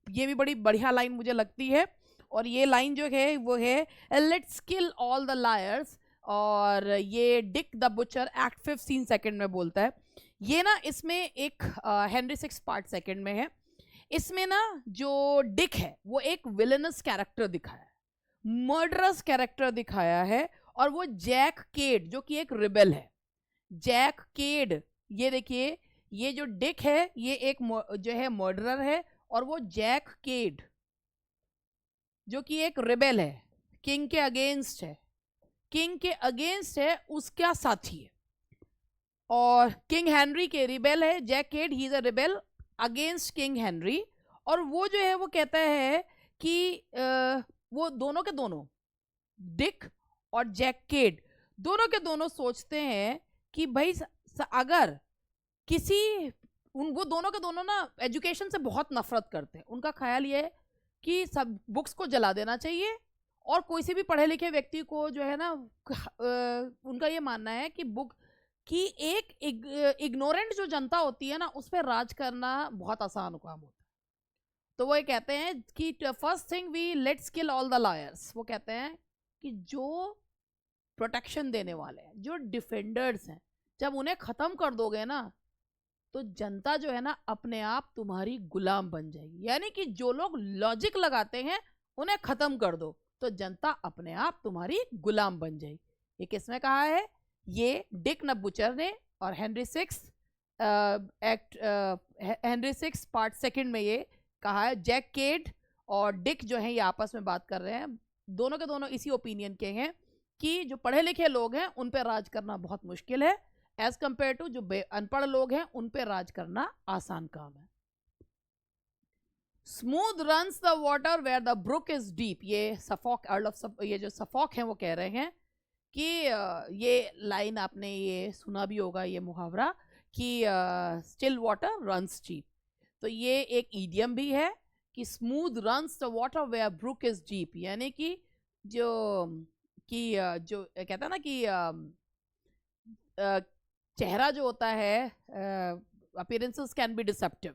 ये भी बड़ी बढ़िया लाइन मुझे लगती है। और ये लाइन जो है वो है let's kill all the lawyers. और ये Dick the butcher act 5 scene second में बोलता है। ये ना इसमें एक हेनरी सिक्स पार्ट सेकंड में है। इसमें ना जो डिक है वो एक विलेनस कैरेक्टर दिखाया है, मर्डरस कैरेक्टर दिखाया है। और वो जैक केड जो कि एक रिबेल है। जैक केड, ये देखिए, ये जो डिक है ये एक जो है मर्डरर है, और वो जैक केड जो कि एक रिबेल है, किंग के अगेंस्ट है, किंग के अगेंस्ट है, उसका साथी है। और किंग हेनरी के रिबेल है Jack Cade, he is a rebel against King Henry. और वो जो है वो कहता है कि वो दोनों के दोनों, डिक और जैक केड, दोनों के दोनों सोचते हैं कि भाई अगर किसी वो दोनों के दोनों ना एजुकेशन से बहुत नफरत करते हैं। उनका ख्याल ये है कि सब बुक्स को जला देना चाहिए, और कोई से भी पढ़े लिखे व्यक्ति को जो है ना, उनका ये मानना है कि बुक की एक इग्नोरेंट जो जनता होती है ना, उस पर राज करना बहुत आसान काम होता है। तो वो ये कहते हैं कि first thing we let's kill all the lawyers. वो कहते हैं कि जो प्रोटेक्शन देने वाले हैं, जो डिफेंडर्स हैं, जब उन्हें खत्म कर दोगे ना, तो जनता जो है ना अपने आप तुम्हारी गुलाम बन जाएगी। यानी कि जो लोग लॉजिक लगाते हैं उन्हें खत्म कर दो, तो जनता अपने आप तुम्हारी गुलाम बन जाएगी। ये किसने कहा है? ये डिक नबुचर ने। और हेनरी सिक्स पार्ट सेकंड में ये कहा है। जैक केड और डिक जो है ये आपस में बात कर रहे हैं, दोनों के दोनों इसी ओपिनियन के हैं कि जो पढ़े लिखे लोग हैं उन पर राज करना बहुत मुश्किल है, एज कंपेयर टू जो अनपढ़ लोग हैं उन पे राज करना आसान काम है। Smooth runs the water where the brook is deep. ये सफोक, अर्ल ऑफ ये जो सफोक हैं वो कह रहे हैं कि ये लाइन आपने ये सुना भी होगा, ये मुहावरा कि स्टिल वाटर रन्स डीप। तो ये एक ईडियम भी है कि smooth runs the water where brook is deep. यानी कि जो कहता है ना कि चेहरा जो होता है, अपीयरेंसेस कैन बी डिसेप्टिव।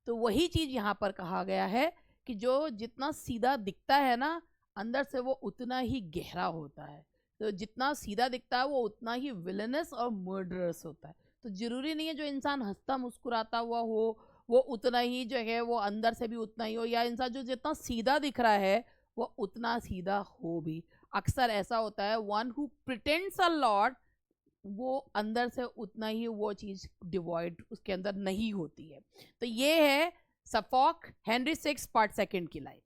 तो वही चीज यहाँ पर कहा गया है कि जो जितना सीधा दिखता है ना, अंदर से वो उतना ही गहरा होता है। तो जितना सीधा दिखता है वो उतना ही विलनस और मर्डरस होता है। तो जरूरी नहीं है जो इंसान हंसता मुस्कुराता हुआ हो वो उतना ही जो है वो अंदर से भी उतना ही हो, या इंसान जो जितना सीधा दिख रहा है वो उतना सीधा हो भी। अक्सर ऐसा होता है, one who pretends a lot, वो अंदर से उतना ही वो चीज डिवॉइड उसके अंदर नहीं होती है। तो ये है Suffolk Henry six part second की line.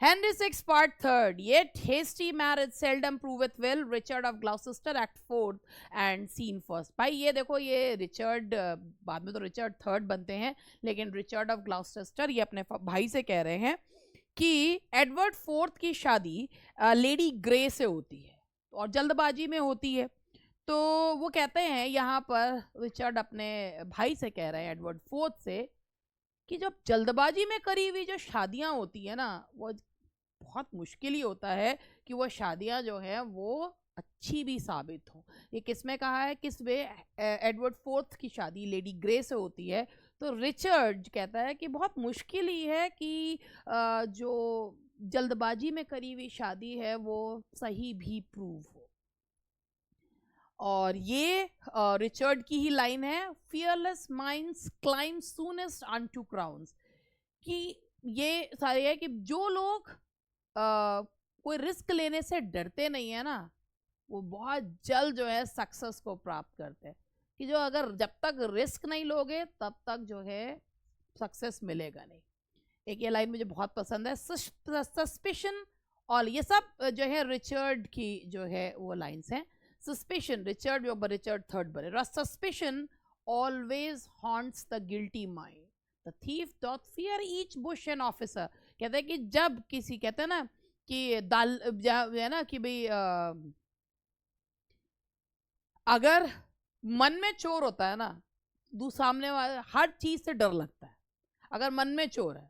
Henry six part third, yet hasty marriage seldom proveth well, Richard of Gloucester act fourth and scene first. भाई ये देखो, ये रिचर्ड बाद में तो रिचर्ड थर्ड बनते हैं, लेकिन रिचर्ड ऑफ ग्लॉसेस्टर ये अपने भाई से कह रहे हैं कि एडवर्ड फोर्थ की शादी लेडी ग्रे से होती है और जल्दबाजी में होती है। तो वो कहते हैं यहाँ पर रिचर्ड अपने भाई से कह रहे हैं, एडवर्ड फोर्थ से, कि जब जल्दबाजी में करी हुई जो शादियां होती है ना, वो बहुत मुश्किल ही होता है कि वो शादियां जो है वो अच्छी भी साबित हो। ये किसमें कहा है? किस वे? एडवर्ड फोर्थ की शादी लेडी ग्रे से होती है। तो रिचर्ड कहता है कि बहुत मुश्किल ही है कि जो जल्दबाजी में करी हुई शादी है वो सही भी प्रूव हो। और ये रिचर्ड की ही लाइन है, fearless minds climb soonest unto crowns, कि ये सारे है कि जो लोग कोई रिस्क लेने से डरते नहीं है ना, वो बहुत जल्द जो है सक्सेस को प्राप्त करते हैं। कि जो अगर जब तक रिस्क नहीं लोगे तब तक जो है सक्सेस मिलेगा नहीं। एक ये लाइन मुझे बहुत पसंद है, सस्पिशन, और ये सब जो है रिचर्ड की जो है वो लाइन्स हैं। सस्पिशन, रिचर्ड जो रिचर्ड थर्ड बने, suspicion always haunts the guilty mind, the thief dot fear each Bush and officer. कहते हैं कि जब किसी, कहते हैं ना कि दाल है ना कि भाई अगर मन में चोर होता है ना, सामने वाले हर चीज से डर लगता है अगर मन में चोर है।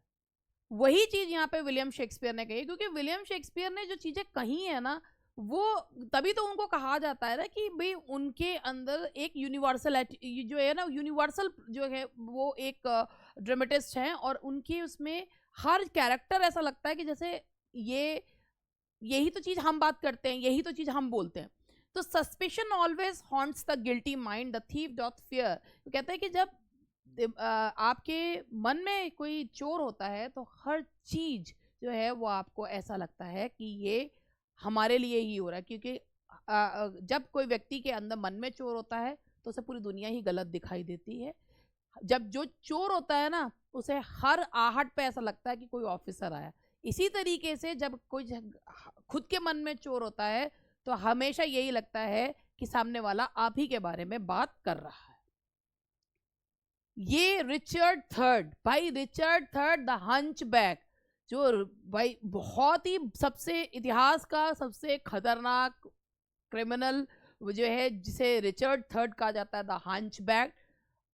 वही चीज यहाँ पे विलियम शेक्सपियर ने कही, क्योंकि विलियम शेक्सपियर ने जो चीजें कही है ना, वो तभी तो उनको कहा जाता है ना कि भाई उनके अंदर एक यूनिवर्सल जो है ना, यूनिवर्सल जो है वो एक ड्रामेटिस्ट हैं, और उनके उसमें हर कैरेक्टर ऐसा लगता है कि जैसे यही तो चीज हम बात करते हैं, यही तो चीज हम बोलते हैं। तो suspicion always haunts the guilty mind, the thief doth fear. तो कहते हैं कि जब आपके मन में कोई चोर होता है तो हर चीज जो है वो आपको ऐसा लगता है कि ये हमारे लिए ही हो रहा है, क्योंकि जब कोई व्यक्ति के अंदर मन में चोर होता है तो उसे पूरी दुनिया ही गलत दिखाई देती है। जब जो चोर होता है ना, उसे हर आहट पे ऐसा लगता है कि कोई ऑफिसर आया। इसी तरीके से जब कोई खुद के मन में चोर होता है तो हमेशा यही लगता है कि सामने वाला आप ही के बारे में बात कर रहा है। ये रिचर्ड थर्ड, भाई रिचर्ड थर्ड द हंचबैक, जो भाई बहुत ही सबसे इतिहास का सबसे खतरनाक क्रिमिनल जो है, जिसे रिचर्ड थर्ड कहा जाता है, द हंचबैक।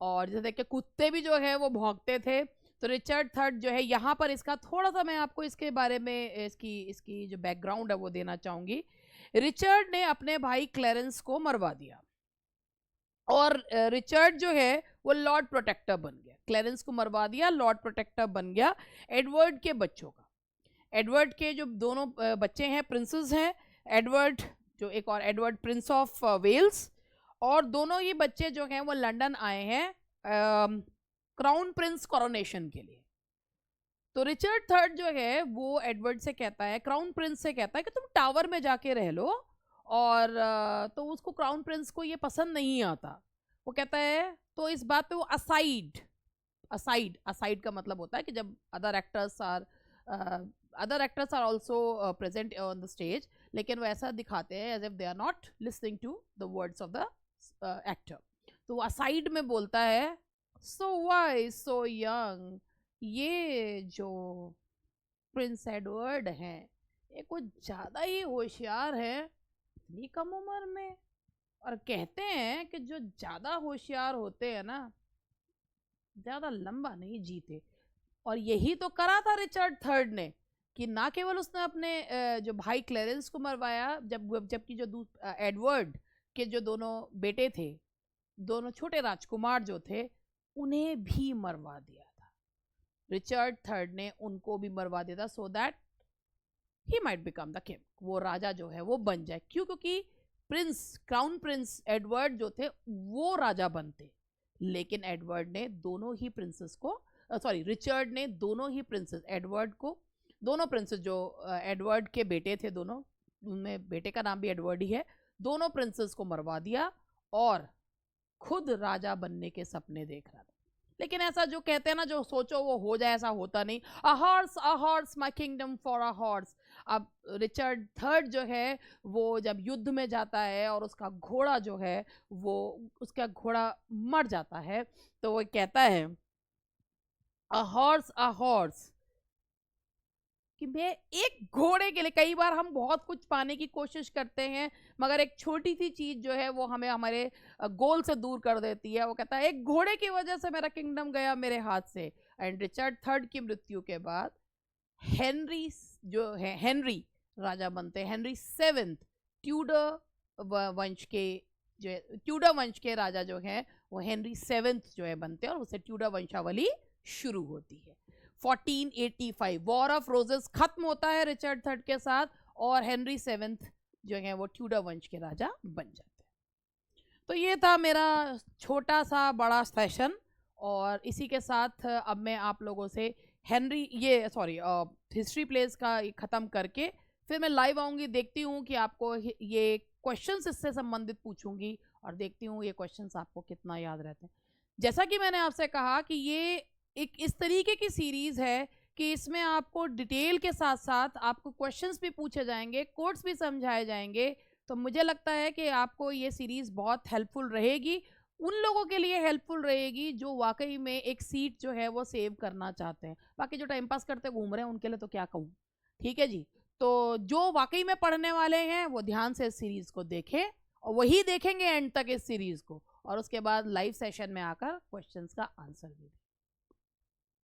और जैसे देखिए कुत्ते भी जो है वो भौंकते थे, तो रिचर्ड थर्ड जो है, यहाँ पर इसका थोड़ा सा मैं आपको इसके बारे में इसकी जो बैकग्राउंड है वो देना चाहूंगी। रिचर्ड ने अपने भाई क्लेरेंस को मरवा दिया, और रिचर्ड जो है वो लॉर्ड प्रोटेक्टर बन गया। क्लेरेंस को मरवा दिया, लॉर्ड प्रोटेक्टर बन गया एडवर्ड के बच्चों का। एडवर्ड के जो दोनों बच्चे हैं प्रिंसेस हैं, एडवर्ड जो एक और एडवर्ड प्रिंस ऑफ वेल्स, और दोनों ही बच्चे जो हैं वो लंदन आए हैं क्राउन प्रिंस कोरोनेशन के लिए। तो रिचर्ड थर्ड जो है वो एडवर्ड से कहता है, क्राउन प्रिंस से कहता है कि तुम टावर में जाके रह लो, और तो उसको क्राउन प्रिंस को ये पसंद नहीं आता। वो कहता है, तो इस बात पे वो असाइड असाइड का मतलब होता है कि जब other actors are also present on the stage, लेकिन वो ऐसा दिखाते हैं as if they are not listening to the words of the actor. तो वो असाइड में बोलता है, सो वाई सो यंग, ये जो प्रिंस एडवर्ड हैं ये कुछ ज़्यादा ही होशियार है इतनी कम उम्र में। और कहते हैं कि जो ज़्यादा होशियार होते हैं ना, ज़्यादा लंबा नहीं जीते। और यही तो करा था रिचर्ड थर्ड ने, कि ना केवल उसने अपने जो भाई क्लेरेंस को मरवाया, जबकि जो एडवर्ड के जो दोनों बेटे थे, दोनों छोटे राजकुमार जो थे, उन्हें भी मरवा दिया था। रिचर्ड थर्ड ने उनको भी मरवा दिया था, so that he might become the king, वो राजा जो है वो बन जाए। क्यों? क्योंकि क्राउन प्रिंस एडवर्ड जो थे वो राजा बनते, लेकिन एडवर्ड ने दोनों ही प्रिंसेस को रिचर्ड ने दोनों ही प्रिंसेस एडवर्ड को, दोनों प्रिंसेस जो एडवर्ड के बेटे थे, दोनों, उनमें बेटे का नाम भी एडवर्ड ही है, दोनों प्रिंसेस को मरवा दिया और खुद राजा बनने के सपने देख रहा था। लेकिन ऐसा जो कहते हैं ना, जो सोचो वो हो जाए, ऐसा होता नहीं। A horse my kingdom for a horse. अब रिचर्ड थर्ड जो है वो जब युद्ध में जाता है और उसका घोड़ा जो है वो, उसका घोड़ा मर जाता है, तो वो कहता है अ हॉर्स, कि मैं एक घोड़े के लिए, कई बार हम बहुत कुछ पाने की कोशिश करते हैं मगर एक छोटी सी चीज जो है वो हमें हमारे गोल से दूर कर देती है। वो कहता है एक घोड़े की वजह से मेरा किंगडम गया मेरे हाथ से। एंड रिचर्ड थर्ड की मृत्यु के बाद हेनरी जो है, हेनरी राजा बनते हैं, हेनरी सेवेंथ, ट्यूडर वंश के जो है, ट्यूडर वंश के राजा जो हैं वो हेनरी सेवेंथ जो है बनते हैं, और उससे ट्यूडर वंशावली शुरू होती है। 1485 वॉर ऑफ रोजेस खत्म होता है रिचर्ड थर्ड के साथ, और हेनरी सेवेंथ जो है वो ट्यूडर वंश के राजा बन जाते हैं। तो ये था मेरा छोटा सा बड़ा सेशन, और इसी के साथ अब मैं आप लोगों से हिस्ट्री प्लेस का ख़त्म करके फिर मैं लाइव आऊँगी, देखती हूँ कि आपको ये क्वेश्चंस इससे संबंधित पूछूंगी, और देखती हूँ ये क्वेश्चंस आपको कितना याद रहते हैं। जैसा कि मैंने आपसे कहा कि ये एक इस तरीके की सीरीज़ है कि इसमें आपको डिटेल के साथ साथ आपको क्वेश्चंस भी पूछे जाएंगे, कोड्स भी समझाए जाएंगे। तो मुझे लगता है कि आपको ये सीरीज़ बहुत हेल्पफुल रहेगी, उन लोगों के लिए हेल्पफुल रहेगी जो वाकई में एक सीट जो है वो सेव करना चाहते हैं। बाकी जो टाइम पास करते घूम रहे हैं उनके लिए तो क्या कहूँ। ठीक है जी। तो जो वाकई में पढ़ने वाले हैं वो ध्यान से इस सीरीज़ को देखें, और वही देखेंगे एंड तक इस सीरीज़ को, और उसके बाद लाइव सेशन में आकर क्वेश्चंस का आंसर भी दें।